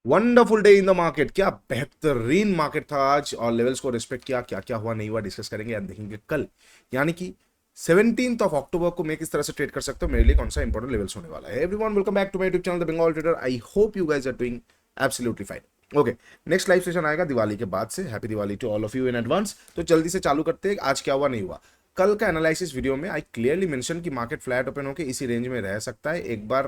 Wonderful day in the market, क्या बेहतरीन market था आज और लेवल्स को रिस्पेक्ट किया, क्या क्या हुआ नहीं हुआ डिस्कस करेंगे या देखेंगे कल, यानी कि 17th अक्टूबर को मैं किस तरह से ट्रेड कर सकता हूँ, मेरे लिए कौन सा इंपॉर्टेंट लेवल्स होने वाला है। Everyone welcome back to my YouTube channel the Bengal trader. I hope you guys are doing absolutely fine. Okay, next live session आएगा दिवाली के बाद से। Happy Diwali to all of you in advance. तो जल्दी से चालू करते हैं, आज क्या हुआ नहीं हुआ। कल का एनालिसिस वीडियो में आई क्लियरली मेंशन कि मार्केट फ्लैट ओपन होकर इसी रेंज में रह सकता है। एक बार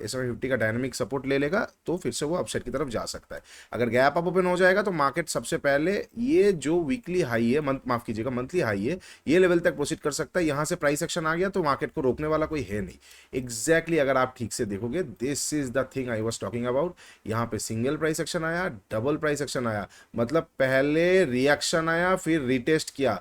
S&P 50 का डायनामिक सपोर्ट ले लेगा तो फिर से वो अपसाइड की तरफ जा सकता है। अगर गैप अप ओपन हो जाएगा तो मार्केट सबसे पहले ये जो वीकली हाई है, माफ कीजिएगा मंथली हाई है, ये लेवल तक प्रोसीड कर सकता है। यहां से प्राइस एक्शन आ गया तो मार्केट को रोकने वाला कोई है नहीं। एग्जैक्टली अगर आप ठीक से देखोगे, this is the thing I was talking about. यहाँ पे सिंगल प्राइस एक्शन आया, डबल प्राइस एक्शन आया, मतलब पहले रिएक्शन आया फिर रिटेस्ट किया।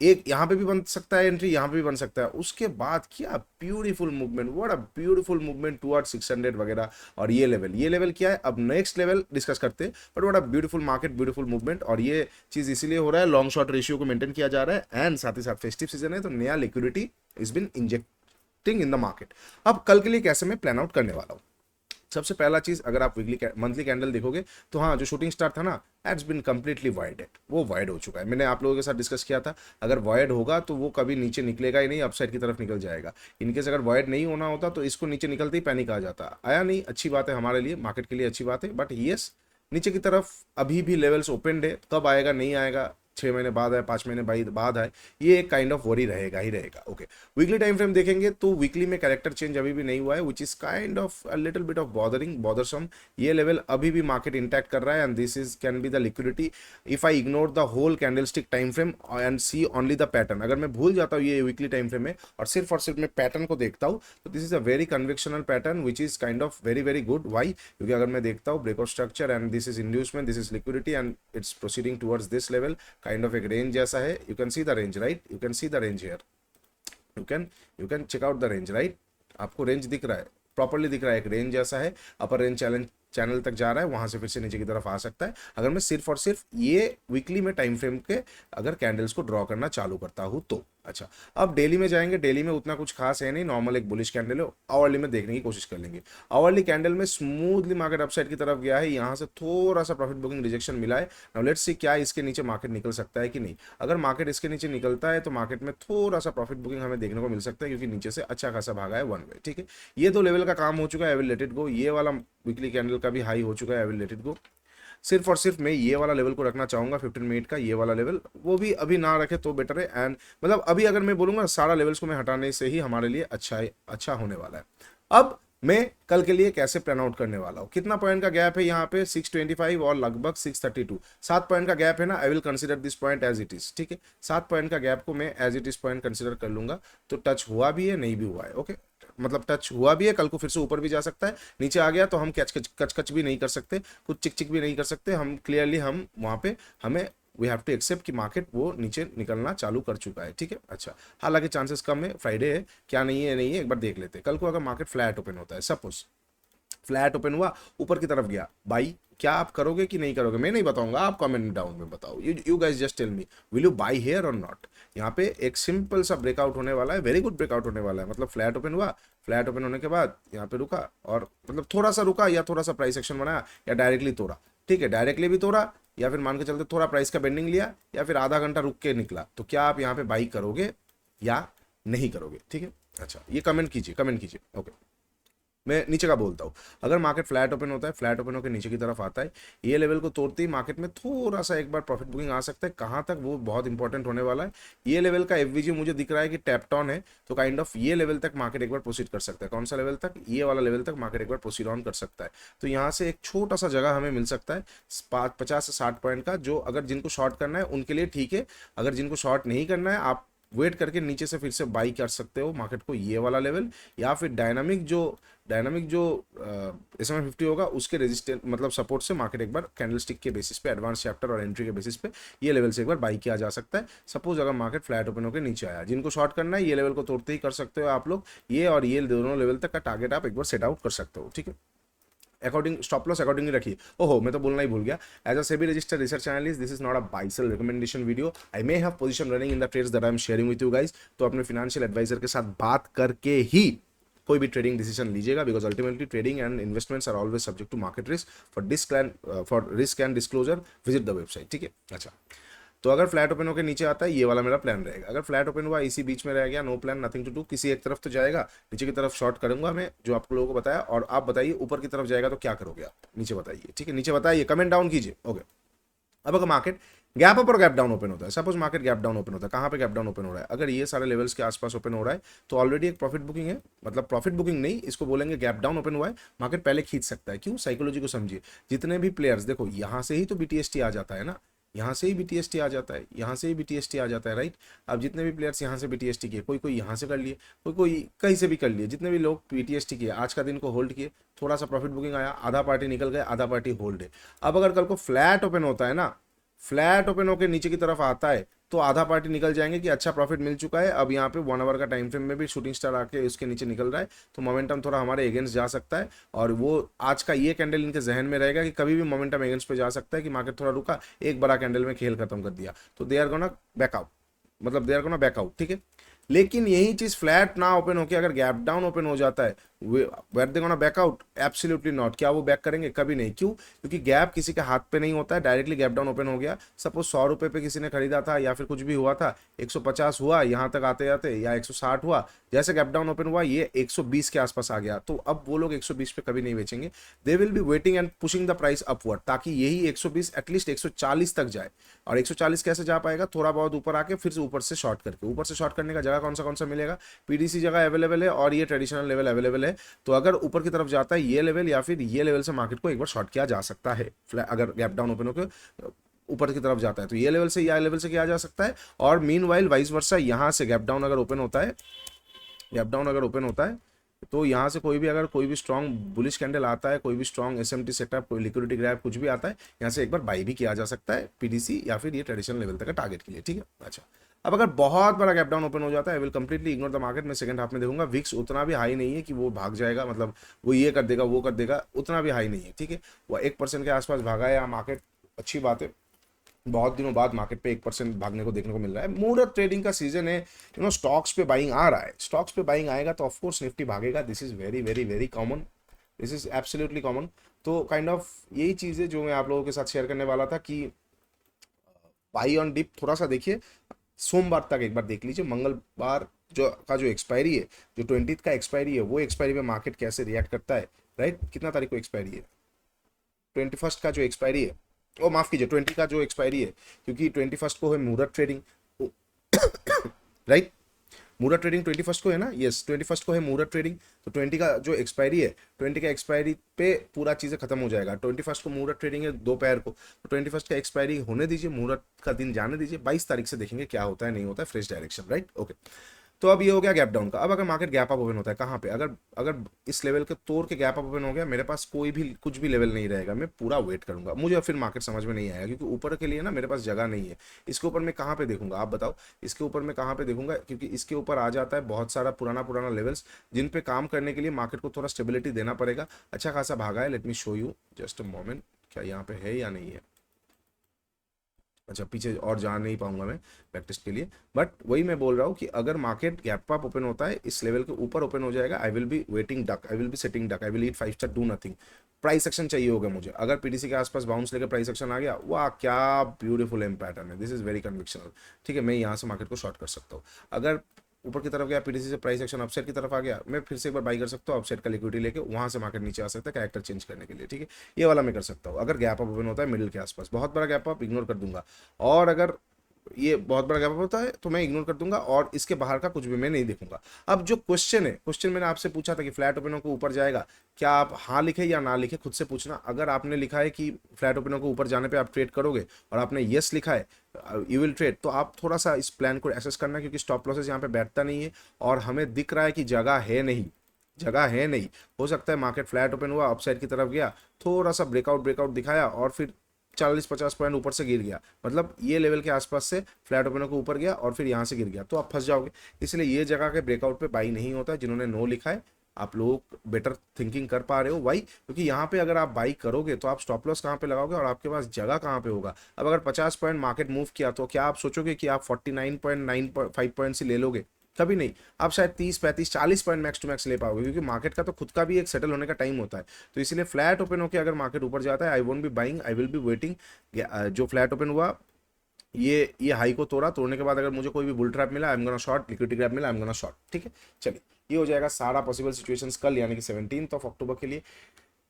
एक यहाँ पे भी बन सकता है एंट्री, यहाँ पे भी बन सकता है, उसके बाद क्या beautiful movement, what a beautiful movement toward 600 वगैरह। और ये लेवल क्या है, अब नेक्स्ट लेवल डिस्कस करते हैं। But what a beautiful market, beautiful movement. और ये चीज इसीलिए हो रहा है, लॉन्ग शॉर्ट रेशियो को मेंटेन किया जा रहा है एंड साथ ही साथ फेस्टिव सीजन है तो नया liquidity is been injecting in the market. अब कल के लिए कैसे मैं प्लान आउट करने वाला हूँ। सबसे पहला चीज, अगर आप वीकली मंथली कैंडल देखोगे तो हाँ, जो शूटिंग स्टार था ना, एट्स बिन कंप्लीटली वाइडेड, वो वाइड हो चुका है। मैंने आप लोगों के साथ डिस्कस किया था, अगर वाइड होगा तो वो कभी नीचे निकलेगा ही नहीं, अपसाइड की तरफ निकल जाएगा। इनकेस अगर वाइड नहीं होना होता तो इसको नीचे निकलते ही पैनिक आ जाता। आया नहीं, अच्छी बात है हमारे लिए, मार्केट के लिए अच्छी बात है। बट यस, नीचे की तरफ अभी भी लेवल्स ओपन है, कब आएगा नहीं आएगा, 6 महीने बाद आए, 5 महीने बाद आए, ये एक काइंड ऑफ वरी रहेगा ही रहेगा। ओके, वीकली टाइम फ्रेम देखेंगे तो वीकली में कैरेक्टर चेंज अभी भी नहीं हुआ है, which is kind of a little bit of bothersome. ये लेवल अभी भी मार्केट इंटैक्ट कर रहा है and this is can be the liquidity if I ignore the whole candlestick time frame and see only the pattern. अगर मैं भूल जाता हूँ ये वीकली टाइम फ्रेम में और सिर्फ मैं पैटर्न को देखता हूँ तो this is a very conventional pattern which is kind of very very good. Why? क्योंकि अगर मैं देखता हूँ breakout structure and this is inducement, this is liquidity and it's proceeding towards this level, kind of एक range जैसा है। You can see the range, right? You can see the range here, you can check out the range, right? आपको range दिख रहा है, properly दिख रहा है, एक रेंज जैसा है। अपर रेंज चैनल तक जा रहा है, वहां से फिर से नीचे की तरफ आ सकता है। अगर मैं सिर्फ और सिर्फ ये वीकली में टाइम फ्रेम के अगर कैंडल्स को ड्रॉ करना चालू करता हूं तो। अच्छा, अब डेली में जाएंगे। डेली में उतना कुछ खास है नहीं, नॉर्मल एक बुलिश कैंडल है। आवरली में देखने की कोशिश कर लेंगे। आवरली कैंडल में स्मूथली मार्केट अपसाइड की तरफ गया है, यहाँ से थोड़ा सा प्रॉफिट बुकिंग रिजेक्शन मिला है। नाउ लेट्स सी क्या इसके नीचे मार्केट निकल सकता है कि नहीं। अगर मार्केट इसके नीचे निकलता है तो मार्केट में थोड़ा सा प्रॉफिट बुकिंग हमें देखने को मिल सकता है, क्योंकि नीचे से अच्छा खासा भागा है वन वे। ठीक है, ये दो लेवल का काम हो चुका है, I will let it go. ये वाला वीकली कैंडल का भी हाई हो चुका है, I will let it go. सिर्फ और सिर्फ मैं ये वाला लेवल को रखना चाहूंगा, 15 मिनट का ये वाला लेवल, वो भी अभी ना रखे तो बेटर है। एंड मतलब अभी अगर मैं बोलूंगा सारा लेवल्स को मैं हटाने से ही हमारे लिए अच्छा होने वाला है। अब मैं कल के लिए कैसे प्लान आउट करने वाला हूँ। कितना पॉइंट का गैप है यहाँ पे, 625 और लगभग 632, 7 पॉइंट का गैप है ना। I will consider this point as it is. ठीक है, 7 पॉइंट का गैप को मैं as it is point consider कर लूंगा। तो टच हुआ भी है, नहीं भी हुआ है, ओके, मतलब टच हुआ भी है, कल को फिर से ऊपर भी जा सकता है। नीचे आ गया तो हम कैच कच कच भी नहीं कर सकते, कुछ चिक चिक भी नहीं कर सकते। हम क्लियरली हम वहां पे हमें वी हैव टू एक्सेप्ट कि मार्केट वो नीचे निकलना चालू कर चुका है। ठीक है, अच्छा, हालांकि चांसेस कम है, फ्राइडे है, क्या नहीं है एक बार देख लेते हैं। कल को अगर मार्केट फ्लैट ओपन होता है, सपोज फ्लैट ओपन हुआ, ऊपर की तरफ गया, बाई क्या आप करोगे कि नहीं करोगे? मैं नहीं बताऊंगा, आप कमेंट डाउन में बताओ। You guys just tell me, will you buy here or not. यहाँ पे एक सिंपल सा ब्रेकआउट होने वाला है, वेरी गुड ब्रेकआउट होने वाला है। मतलब फ्लैट ओपन हुआ, फ्लैट ओपन होने के बाद यहाँ पे रुका और मतलब थोड़ा सा रुका या थोड़ा सा प्राइस एक्शन बनाया या डायरेक्टली तोड़ा। ठीक है, डायरेक्टली भी तोड़ा या फिर मान के चलते थोड़ा प्राइस का बेंडिंग लिया या फिर आधा घंटा रुक के निकला, तो क्या आप यहाँ पे बाई करोगे या नहीं करोगे? ठीक है, अच्छा, ये कमेंट कीजिए, कमेंट कीजिए। ओके, मैं नीचे का बोलता हूँ। अगर मार्केट फ्लैट ओपन होता है, फ्लैट ओपन होकर नीचे की तरफ आता है, ये लेवल को तोड़ते ही मार्केट में थोड़ा सा एक बार प्रॉफिट बुकिंग आ सकता है। कहाँ तक, वो बहुत इंपॉर्टेंट होने वाला है। ये लेवल का एफवीजी मुझे दिख रहा है कि टैपटॉन है, तो काइंड ऑफ ये लेवल तक मार्केट एक बार प्रोसीड कर सकता है। कौन सा लेवल तक? ये वाला लेवल तक मार्केट एक बार प्रोसीड ऑन कर सकता है। तो यहाँ से एक छोटा सा जगह हमें मिल सकता है 50 से 60 पॉइंट का, जो अगर जिनको शॉर्ट करना है उनके लिए ठीक है। अगर जिनको शॉर्ट नहीं करना है, आप वेट करके नीचे से फिर से बाई कर सकते हो मार्केट को, ये वाला लेवल, या फिर डायनामिक जो S&P 50 होगा उसके रेजिस्टेंस मतलब सपोर्ट से मार्केट एक बार कैंडलस्टिक के बेसिस पे, एडवांस चैप्टर और एंट्री के बेसिस पे ये लेवल से एक बार बाई किया जा सकता है। सपोज अगर मार्केट फ्लैट ओपन होकर नीचे आया, जिनको शॉर्ट करना है ये लेवल को तोड़ते ही कर सकते हो आप लोग। ये और ये दोनों लेवल तक का टारगेट आप एक बार सेट आउट कर सकते हो। ठीक है, अकॉर्डिंग स्टॉप लॉस अकॉर्डिंगली रखिए। ओहो, मैं तो बोलना ही भूल गया, as a SEBI registered research analyst this is not a buy sell recommendation video. I may have position running in the trades that I am sharing with you guys. तो अपने फाइनेंशियल एडवाइजर के साथ बात करके ही कोई भी ट्रेडिंग डिसीजन लीजिएगा, because ultimately trading and investments are always subject to market risk. For risk and disclosure visit the website, ठीक है। अच्छा, तो अगर फ्लैट ओपन होकर नीचे आता है, ये वाला मेरा प्लान रहेगा। अगर फ्लैट ओपन हुआ इसी बीच में रह गया, no plan, nothing to do, किसी एक तरफ तो जाएगा, नीचे की तरफ शॉर्ट करूंगा मैं, जो आप लोगों को बताया। और आप बताइए ऊपर की तरफ जाएगा तो क्या करोगे आप, नीचे बताइए, ठीक है, नीचे बताइए, कमेंट डाउन कीजिए। ओके, अब अगर मार्केट गैप अप और गैप डाउन ओपन होता है, suppose market gap down open होता है, कहां पे गैप डाउन ओपन हो रहा है, अगर ये सारे लेवल्स के आसपास ओपन हो रहा है तो ऑलरेडी एक प्रॉफिट बुकिंग है, मतलब प्रॉफिट बुकिंग नहीं, इसको बोलेंगे गैप डाउन ओपन हुआ है, मार्केट पहले खींच सकता है। क्यों? साइकोलॉजी को समझिए। जितने भी प्लेयर्स, देखो यहां से ही तो बीटीएसटी आ जाता है ना, यहाँ से ही बीटीएसटी आ जाता है, यहाँ से ही बीटीएसटी आ जाता है, राइट। अब जितने भी प्लेयर्स यहाँ से बीटीएसटी किए, कोई कोई यहाँ से कर लिए, कोई कोई कहीं से भी कर लिए, जितने भी लोग बीटीएसटी किए आज का दिन को होल्ड किए, थोड़ा सा प्रॉफिट बुकिंग आया, आधा पार्टी निकल गए, आधा पार्टी होल्ड है। अब अगर कल को फ्लैट ओपन होता है ना, फ्लैट ओपन होकर नीचे की तरफ आता है तो आधा पार्टी निकल जाएंगे कि अच्छा प्रॉफिट मिल चुका है। अब यहाँ पे 1 आवर का टाइम फ्रेम में भी शूटिंग स्टार आके उसके नीचे निकल रहा है, तो मोमेंटम थोड़ा हमारे अगेंस्ट जा सकता है। और वो आज का ये कैंडल इनके जहन में रहेगा कि कभी भी मोमेंटम अगेंस्ट पे जा सकता है, कि मार्केट थोड़ा रुका, एक बड़ा कैंडल में खेल खत्म कर दिया, तो दे आर गोना बैकआउट, मतलब दे आर गोना बैकआउट, ठीक है। लेकिन यही चीज फ्लैट ना ओपन होकर अगर गैप डाउन ओपन हो जाता है, where they gonna back out? Absolutely not. क्या वो बैक करेंगे? कभी नहीं। क्यों? क्योंकि गैप किसी के हाथ पे नहीं होता है, डायरेक्टली गैप डाउन ओपन हो गया। सपोज 100 रुपए पे किसी ने खरीदा था या फिर कुछ भी हुआ था, 150 हुआ यहाँ तक आते जाते, या 160 हुआ, जैसे गैप डाउन ओपन हुआ ये 120 के आसपास आ गया, तो अब वो लोग 120 पे कभी नहीं बेचेंगे। They will be waiting and pushing the price upward, ताकि यही 120 एटलीस्ट 140 तक जाए। और 140 कैसे जा पाएगा? थोड़ा बहुत ऊपर आके फिर से ऊपर से शॉर्ट करके। ऊपर से शॉर्ट करने का जगह कौन सा मिलेगा? पीडीसी जगह अवेलेबल है और ये ट्रेडिशनल लेवल अवेलेबल है। तो अगर ऊपर की तरफ जाता है ये लेवल या फिर ये लेवल से मार्केट को एक बार शॉर्ट किया जा सकता है। अगर गैप डाउन ओपन होकर ऊपर की तरफ जाता है तो ये लेवल से या लेवल से किया जा सकता है। और मीनवाइल वाइस वर्सा, यहाँ से गैप डाउन अगर ओपन होता है, गैप डाउन अगर ओपन होता है तो यहाँ से कोई भी अगर कोई भी स्ट्रॉन्ग बुलिश कैंडल आता है, कोई भी स्ट्रॉन्ग एसएमटी सेटअप, कोई लिक्विडिटी ग्रैब कुछ भी आता है, यहाँ से एक बार बाई भी किया जा सकता है पीडीसी या फिर ये ट्रेडिशनल लेवल तक का टारगेट के लिए, ठीक है। अच्छा, अब अगर बहुत बड़ा गैप डाउन ओपन हो जाता है, I will completely ignore the market. मैं सेकंड हाफ में देखूंगा, विक्स उतना भी हाई नहीं है कि वो भाग जाएगा, मतलब वो ये कर देगा वो कर देगा, उतना भी हाई नहीं है, ठीक है। वो 1% के आसपास भागा है या मार्केट, अच्छी बात है। बहुत दिनों बाद मार्केट पे 1% भागने को देखने को मिल रहा है। मुहूर्त ट्रेडिंग का सीजन है, स्टॉक्स पे बाइंग आ रहा है, स्टॉक्स पे बाइंग आएगा तो ऑफकोर्स निफ्टी भागेगा। This is very very very common, this is absolutely common. तो काइंड ऑफ यही चीज़ है जो मैं आप लोगों के साथ शेयर करने वाला था कि बाई ऑन डिप थोड़ा सा देखिए, सोमवार तक एक बार देख लीजिए, मंगलवार जो एक्सपायरी है, जो 20 का एक्सपायरी है, वो एक्सपायरी में मार्केट कैसे रिएक्ट करता है, राइट। कितना तारीख को एक्सपायरी है? 21 का जो एक्सपायरी है, ओ माफ कीजिए 20 का जो एक्सपायरी है, क्योंकि 21 को है मुहूर्त ट्रेडिंग, राइट। मुहूर्त ट्रेडिंग 21 को है ना, यस 21 को है मुहूर्त ट्रेडिंग। तो 20 का जो एक्सपायरी है, 20 का एक्सपायरी पे पूरा चीज़ें खत्म हो जाएगा। 21 को मुहूर्त ट्रेडिंग है दोपहर को, तो 21 का एक्सपायरी होने दीजिए, मुहूर्त का दिन जाने दीजिए, 22 तारीख से देखेंगे क्या होता है नहीं होता है, फ्रेश डायरेक्शन, राइट। ओके, तो अब ये हो गया गैप डाउन का। अब अगर मार्केट गैप अप ओपन होता है कहाँ पे, अगर अगर इस लेवल के तोड़ के गैप अप ओपन हो गया, मेरे पास कोई भी कुछ भी लेवल नहीं रहेगा, मैं पूरा वेट करूंगा। मुझे फिर मार्केट समझ में नहीं आएगा, क्योंकि ऊपर के लिए ना मेरे पास जगह नहीं है। इसके ऊपर मैं कहाँ पे देखूंगा, आप बताओ, इसके ऊपर मैं कहाँ पे देखूंगा? क्योंकि इसके ऊपर आ जाता है बहुत सारा पुराना पुराना लेवल्स, जिन पे काम करने के लिए मार्केट को थोड़ा स्टेबिलिटी देना पड़ेगा। अच्छा खासा भागा है, let me show you just a moment, क्या यहाँ पे है या नहीं है। अच्छा, पीछे और जा नहीं पाऊंगा मैं प्रैक्टिस के लिए, बट वही मैं बोल रहा हूँ कि अगर मार्केट गैप अप ओपन होता है, इस लेवल के ऊपर ओपन हो जाएगा, I will be waiting duck, I will be setting duck, I will eat 5 star, do nothing. Price action चाहिए होगा मुझे। अगर पीटीसी के आसपास बाउंस लेकर प्राइस एक्शन आ गया, वाह क्या ब्यूटीफुल एम पैटर्न है, दिस इज वेरी कन्विक्शनल, ठीक है। मैं यहाँ से मार्केट को शॉर्ट कर सकता हूँ। अगर ऊपर की तरफ गया, पीटीसी से प्राइस एक्शन अपसाइड की तरफ आ गया, मैं फिर से एक बार बाई कर सकता हूँ अपसाइड का लिक्विडिटी लेके, वहां से मार्केट नीचे आ सकता है कैरेक्टर चेंज करने के लिए, ठीक है। ये वाला मैं कर सकता हूँ। अगर गैप अप ओपन होता है मिडिल के आसपास, बहुत बड़ा गैप अप इग्नोर कर दूंगा, और अगर ये बहुत बड़ा गैप अप होता है तो मैं इग्नोर कर दूंगा, और इसके बाहर का कुछ भी मैं नहीं देखूंगा। अब जो क्वेश्चन है, क्वेश्चन मैंने आपसे पूछा था कि फ्लैट ओपन को ऊपर जाएगा, क्या आप हाँ लिखे या ना लिखे, खुद से पूछना। अगर आपने लिखा है कि फ्लैट ओपन को ऊपर जाने पे आप ट्रेड करोगे, और आपने यस लिखा है यू विल ट्रेड, तो आप थोड़ा सा इस प्लान को एसेस करना, क्योंकि स्टॉप लॉसेस यहाँ पे बैठता नहीं है, और हमें दिख रहा है कि जगह है नहीं, जगह है नहीं। हो सकता है मार्केट फ्लैट ओपन हुआ, अपसाइड की तरफ गया, थोड़ा सा ब्रेकआउट दिखाया, और फिर 40-50 पॉइंट ऊपर से गिर गया, मतलब ये लेवल के आसपास से फ्लैट ओपनर को ऊपर गया और फिर यहाँ से गिर गया, तो आप फंस जाओगे। इसलिए ये जगह के ब्रेकआउट पे बाई नहीं होता है। जिन्होंने नो लिखा है, आप लोग बेटर थिंकिंग कर पा रहे हो, वाई? क्योंकि यहाँ पे अगर आप बाई करोगे तो आप स्टॉप लॉस कहाँ पे लगाओगे, और आपके पास जगह कहाँ पे होगा। अब अगर 50 पॉइंट मार्केट मूव किया, तो क्या आप सोचोगे कि आप 49.95 पॉइंट से ले लोगे? कभी नहीं। आप शायद 30 35 40 पॉइंट मैक्स टू मैक्स ले पाओगे, क्योंकि मार्केट का तो खुद का भी एक सेटल होने का टाइम होता है। तो इसीलिए फ्लैट ओपन होकर अगर मार्केट ऊपर जाता है, I won't be buying, I will be waiting. जो फ्लैट ओपन हुआ, ये हाई को तोड़ने के बाद अगर मुझे कोई भी बुल ट्रैप मिला, I am gonna short, liquidity grab मिला, आई एम गोना शॉर्ट। ठीक है, चलिए ये हो जाएगा सारा पॉसिबल सिचुएशंस कल, यानी कि 17 अक्टूबर के लिए।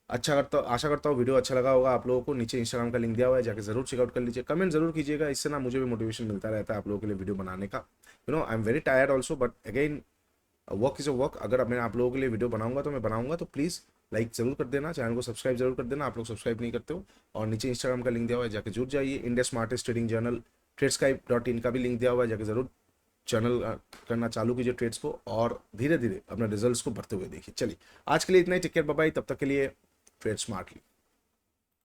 आशा करता हूँ वीडियो अच्छा लगा होगा आप लोगों को। नीचे इंस्टाग्राम का लिंक दिया हुआ है, जाके जरूर चेकआउट कर लीजिए। कमेंट जरूर कीजिएगा, इससे ना मुझे भी मोटिवेशन मिलता रहता है आप लोगों के लिए वीडियो बनाने का। I am very tired also, but again work is a work. अगर मैं आप लोगों के लिए वीडियो बनाऊंगा तो मैं बनाऊंगा, तो प्लीज़ लाइक जरूर कर देना, चैनल को सब्सक्राइब जरूर कर देना। आप लोग सब्सक्राइब नहीं करते हो। और नीचे इंस्टाग्राम का लिंक दिया हुआ है, जाके जुड़ जाइए। इंडिया स्मार्टेस्ट ट्रेडिंग जर्नल ट्रेडस्काइप.in का भी लिंक दिया हुआ है, जाके जरूर चैनल करना चालू कीजिए ट्रेड्स को, और धीरे धीरे अपने रिजल्ट्स को बढ़ते हुए देखिए। चलिए आज के लिए इतना ही, टेक केयर, बाय बाय। तब तक के लिए ट्रेड स्मार्टली।